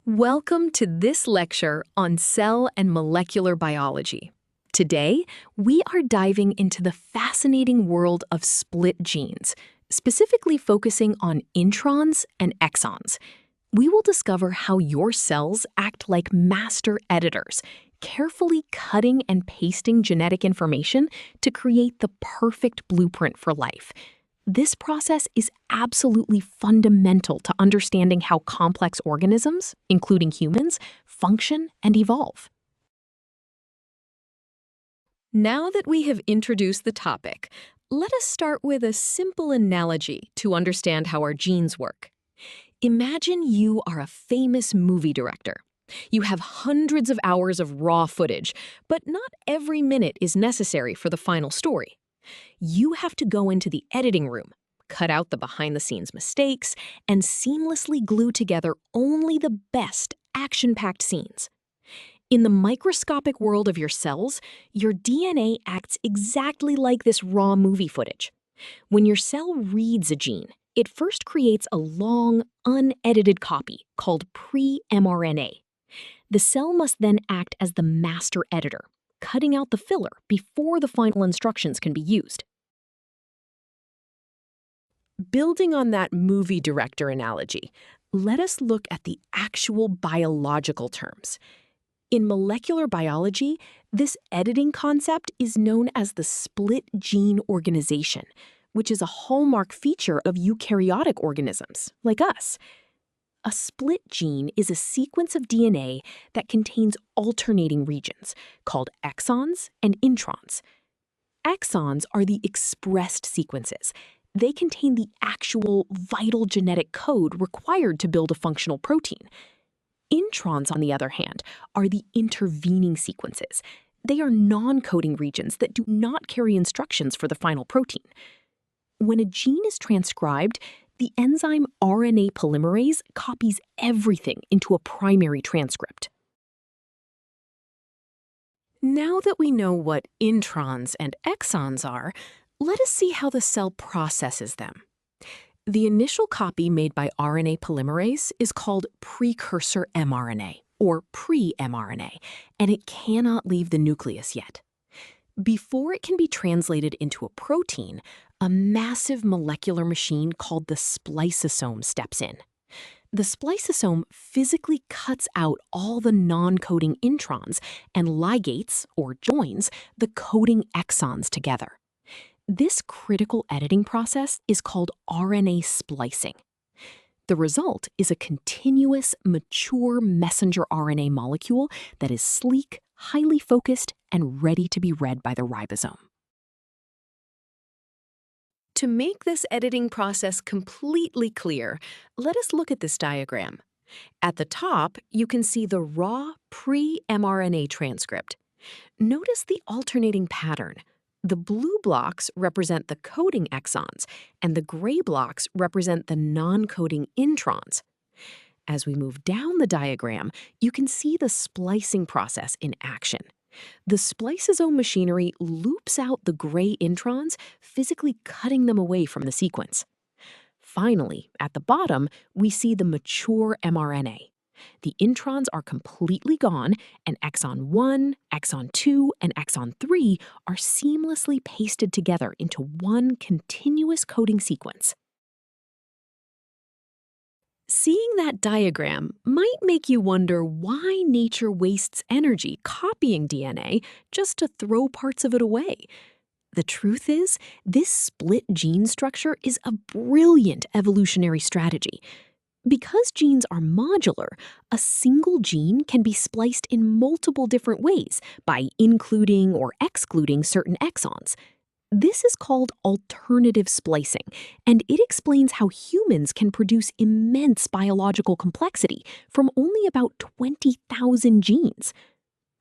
Welcome to this lecture on cell and molecular biology. Today, we are diving into the fascinating world of split genes, specifically focusing on introns and exons. We will discover how your cells act like master editors, carefully cutting and pasting genetic information to create the perfect blueprint for life. This process is absolutely fundamental to understanding how complex organisms, including humans, function and evolve. Now that we have introduced the topic, let us start with a simple analogy to understand how our genes work. Imagine you are a famous movie director. You have hundreds of hours of raw footage, but not every minute is necessary for the final story. You have to go into the editing room, cut out the behind-the-scenes mistakes, and seamlessly glue together only the best action-packed scenes. In the microscopic world of your cells, your DNA acts exactly like this raw movie footage. When your cell reads a gene, it first creates a long, unedited copy called pre-mRNA. The cell must then act as the master editor, cutting out the filler before the final instructions can be used. Building on that movie director analogy, let us look at the actual biological terms. In molecular biology, this editing concept is known as the split gene organization, which is a hallmark feature of eukaryotic organisms, like us. A split gene is a sequence of DNA that contains alternating regions, called exons and introns. Exons are the expressed sequences. They contain the actual vital genetic code required to build a functional protein. Introns, on the other hand, are the intervening sequences. They are non-coding regions that do not carry instructions for the final protein. When a gene is transcribed, the enzyme RNA polymerase copies everything into a primary transcript. Now that we know what introns and exons are, let us see how the cell processes them. The initial copy made by RNA polymerase is called precursor mRNA, or pre-mRNA, and it cannot leave the nucleus yet. Before it can be translated into a protein, a massive molecular machine called the spliceosome steps in. The spliceosome physically cuts out all the non-coding introns and ligates, or joins, the coding exons together. This critical editing process is called RNA splicing. The result is a continuous, mature messenger RNA molecule that is sleek, highly focused, and ready to be read by the ribosome. To make this editing process completely clear, let us look at this diagram. At the top, you can see the raw pre-mRNA transcript. Notice the alternating pattern. The blue blocks represent the coding exons, and the gray blocks represent the non-coding introns. As we move down the diagram, you can see the splicing process in action. The spliceosome machinery loops out the gray introns, physically cutting them away from the sequence. Finally, at the bottom, we see the mature mRNA. The introns are completely gone, and exon 1, exon 2, and exon 3 are seamlessly pasted together into one continuous coding sequence. Seeing that diagram might make you wonder why nature wastes energy copying DNA just to throw parts of it away. The truth is, this split gene structure is a brilliant evolutionary strategy. Because genes are modular, a single gene can be spliced in multiple different ways by including or excluding certain exons. This is called alternative splicing, and it explains how humans can produce immense biological complexity from only about 20,000 genes.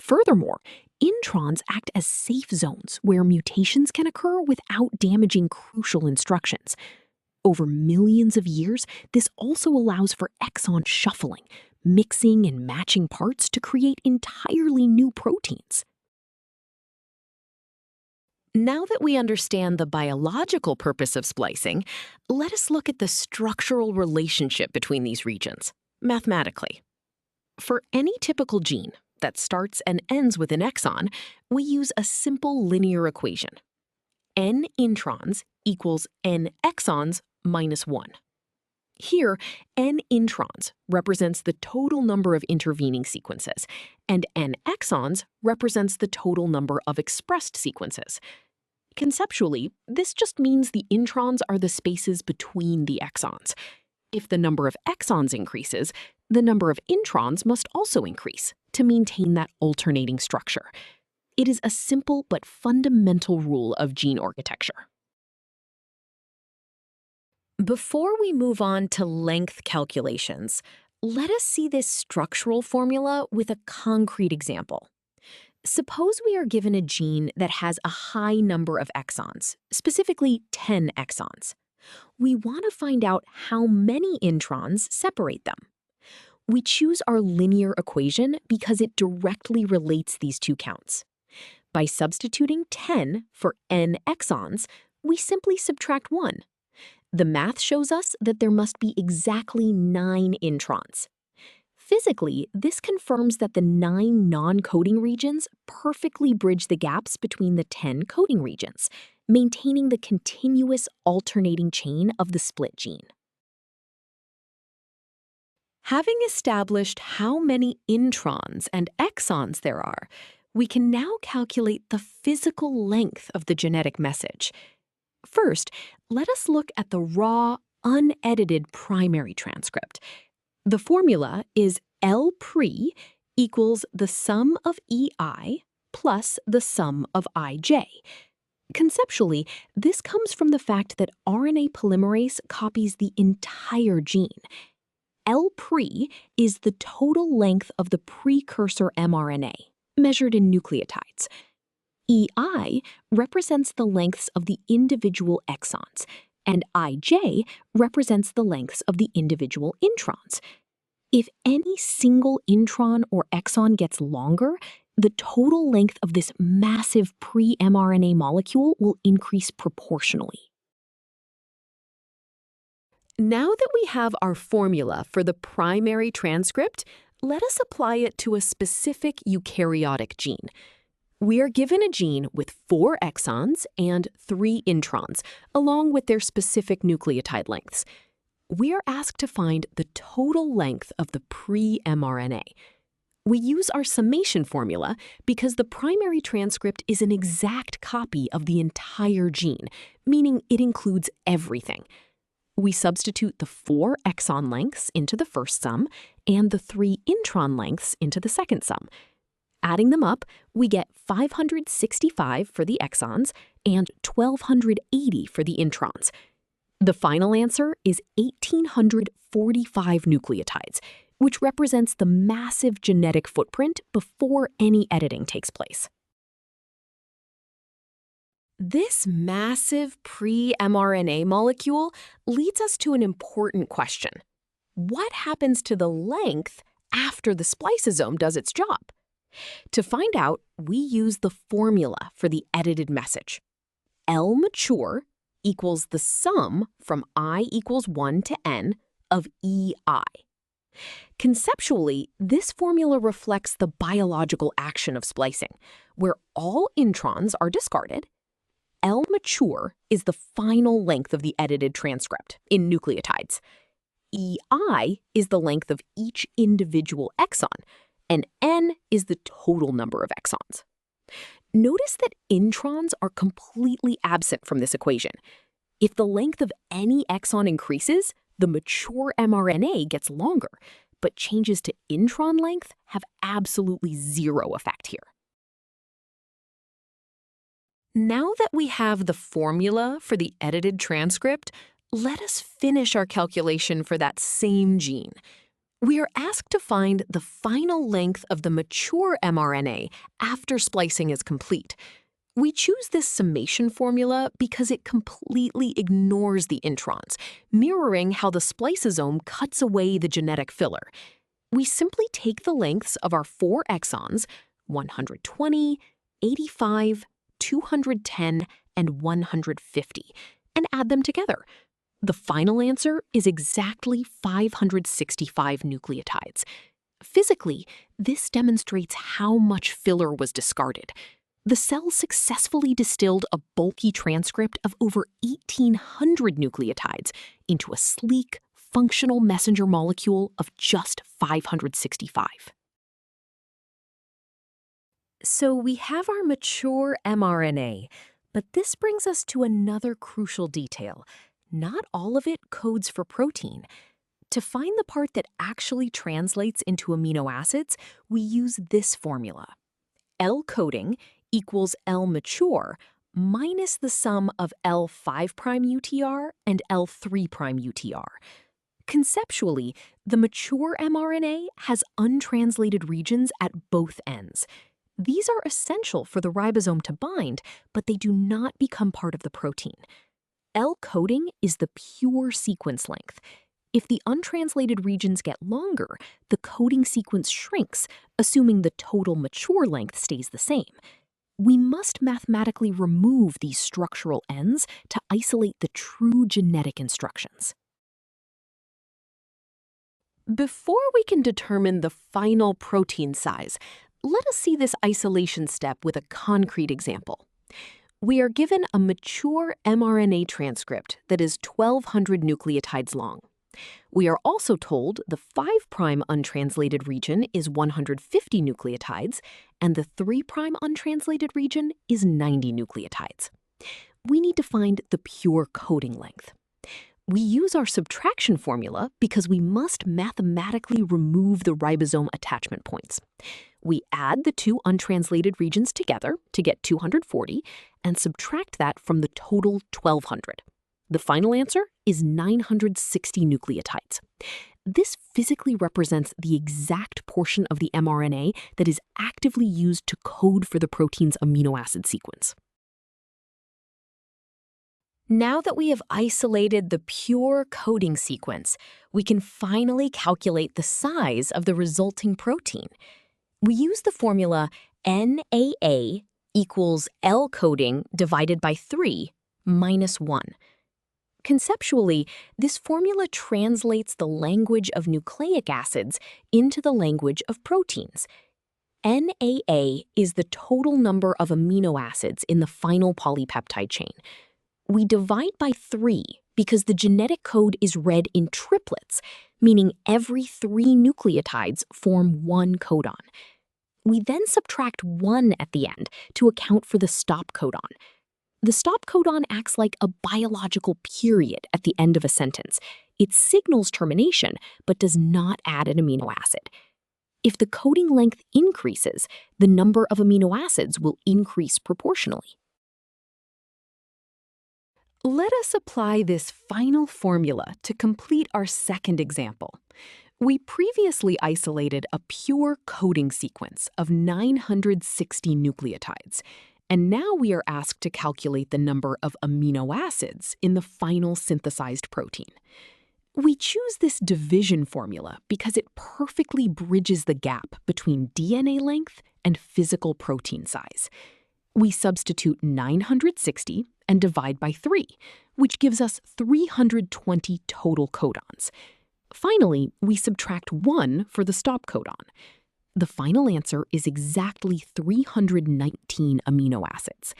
Furthermore, introns act as safe zones where mutations can occur without damaging crucial instructions. Over millions of years, this also allows for exon shuffling, mixing and matching parts to create entirely new proteins. Now that we understand the biological purpose of splicing, let us look at the structural relationship between these regions, mathematically. For any typical gene that starts and ends with an exon, we use a simple linear equation. N introns equals N exons minus 1. Here, N introns represents the total number of intervening sequences, and N exons represents the total number of expressed sequences. Conceptually, this just means the introns are the spaces between the exons. If the number of exons increases, the number of introns must also increase to maintain that alternating structure. It is a simple but fundamental rule of gene architecture. Before we move on to length calculations, let us see this structural formula with a concrete example. Suppose we are given a gene that has a high number of exons, specifically 10 exons. We want to find out how many introns separate them. We choose our linear equation because it directly relates these two counts. By substituting 10 for n exons, we simply subtract 1. The math shows us that there must be exactly 9 introns. Physically, this confirms that the 9 non-coding regions perfectly bridge the gaps between the 10 coding regions, maintaining the continuous alternating chain of the split gene. Having established how many introns and exons there are, we can now calculate the physical length of the genetic message. First, let us look at the raw, unedited primary transcript. The formula is L-pre equals the sum of EI plus the sum of IJ. Conceptually, this comes from the fact that RNA polymerase copies the entire gene. L-pre is the total length of the precursor mRNA, measured in nucleotides. EI represents the lengths of the individual exons, and IJ represents the lengths of the individual introns. If any single intron or exon gets longer, the total length of this massive pre-mRNA molecule will increase proportionally. Now that we have our formula for the primary transcript, let us apply it to a specific eukaryotic gene. We are given a gene with 4 exons and 3 introns, along with their specific nucleotide lengths. We are asked to find the total length of the pre-mRNA. We use our summation formula because the primary transcript is an exact copy of the entire gene, meaning it includes everything. We substitute the 4 exon lengths into the first sum and the 3 intron lengths into the second sum. Adding them up, we get 565 for the exons and 1,280 for the introns. The final answer is 1,845 nucleotides, which represents the massive genetic footprint before any editing takes place. This massive pre-mRNA molecule leads us to an important question. What happens to the length after the spliceosome does its job? To find out, we use the formula for the edited message. L mature equals the sum from I equals 1 to n of EI. Conceptually, this formula reflects the biological action of splicing, where all introns are discarded. L mature is the final length of the edited transcript in nucleotides. EI is the length of each individual exon, and n is the total number of exons. Notice that introns are completely absent from this equation. If the length of any exon increases, the mature mRNA gets longer, but changes to intron length have absolutely zero effect here. Now that we have the formula for the edited transcript, let us finish our calculation for that same gene. We are asked to find the final length of the mature mRNA after splicing is complete. We choose this summation formula because it completely ignores the introns, mirroring how the spliceosome cuts away the genetic filler. We simply take the lengths of our 4 exons, 120, 85, 210, and 150, and add them together. The final answer is exactly 565 nucleotides. Physically, this demonstrates how much filler was discarded. The cell successfully distilled a bulky transcript of over 1,800 nucleotides into a sleek, functional messenger molecule of just 565. So we have our mature mRNA, but this brings us to another crucial detail. Not all of it codes for protein. To find the part that actually translates into amino acids, we use this formula. L coding equals L mature minus the sum of L5' UTR and L3' UTR. Conceptually, the mature mRNA has untranslated regions at both ends. These are essential for the ribosome to bind, but they do not become part of the protein. L coding is the pure sequence length. If the untranslated regions get longer, the coding sequence shrinks, assuming the total mature length stays the same. We must mathematically remove these structural ends to isolate the true genetic instructions. Before we can determine the final protein size, let us see this isolation step with a concrete example. We are given a mature mRNA transcript that is 1,200 nucleotides long. We are also told the 5' untranslated region is 150 nucleotides, and the 3' untranslated region is 90 nucleotides. We need to find the pure coding length. We use our subtraction formula because we must mathematically remove the ribosome attachment points. We add the two untranslated regions together to get 240 and subtract that from the total 1,200. The final answer is 960 nucleotides. This physically represents the exact portion of the mRNA that is actively used to code for the protein's amino acid sequence. Now that we have isolated the pure coding sequence, we can finally calculate the size of the resulting protein. We use the formula NAA equals L coding divided by 3 minus 1. Conceptually, this formula translates the language of nucleic acids into the language of proteins. NAA is the total number of amino acids in the final polypeptide chain. We divide by 3 because the genetic code is read in triplets, meaning every 3 nucleotides form one codon. We then subtract 1 at the end to account for the stop codon. The stop codon acts like a biological period at the end of a sentence. It signals termination, but does not add an amino acid. If the coding length increases, the number of amino acids will increase proportionally. Let us apply this final formula to complete our second example. We previously isolated a pure coding sequence of 960 nucleotides. And now we are asked to calculate the number of amino acids in the final synthesized protein. We choose this division formula because it perfectly bridges the gap between DNA length and physical protein size. We substitute 960 and divide by 3, which gives us 320 total codons. Finally, we subtract 1 for the stop codon. The final answer is exactly 319 amino acids.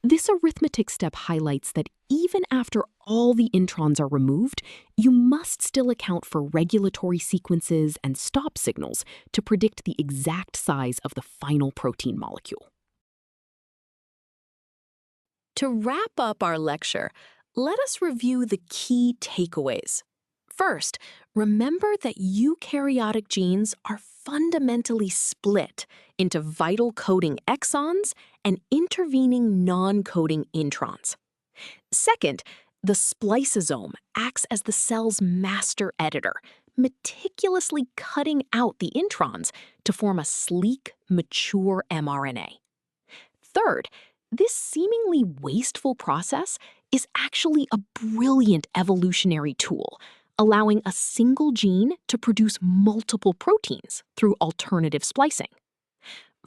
This arithmetic step highlights that even after all the introns are removed, you must still account for regulatory sequences and stop signals to predict the exact size of the final protein molecule. To wrap up our lecture, let us review the key takeaways. First, remember that eukaryotic genes are fundamentally split into vital coding exons and intervening non-coding introns. Second, the spliceosome acts as the cell's master editor, meticulously cutting out the introns to form a sleek, mature mRNA. Third, this seemingly wasteful process is actually a brilliant evolutionary tool, allowing a single gene to produce multiple proteins through alternative splicing.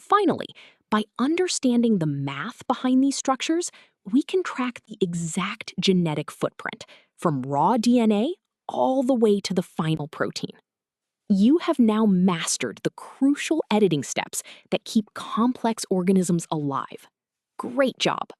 Finally, by understanding the math behind these structures, we can track the exact genetic footprint, from raw DNA all the way to the final protein. You have now mastered the crucial editing steps that keep complex organisms alive. Great job!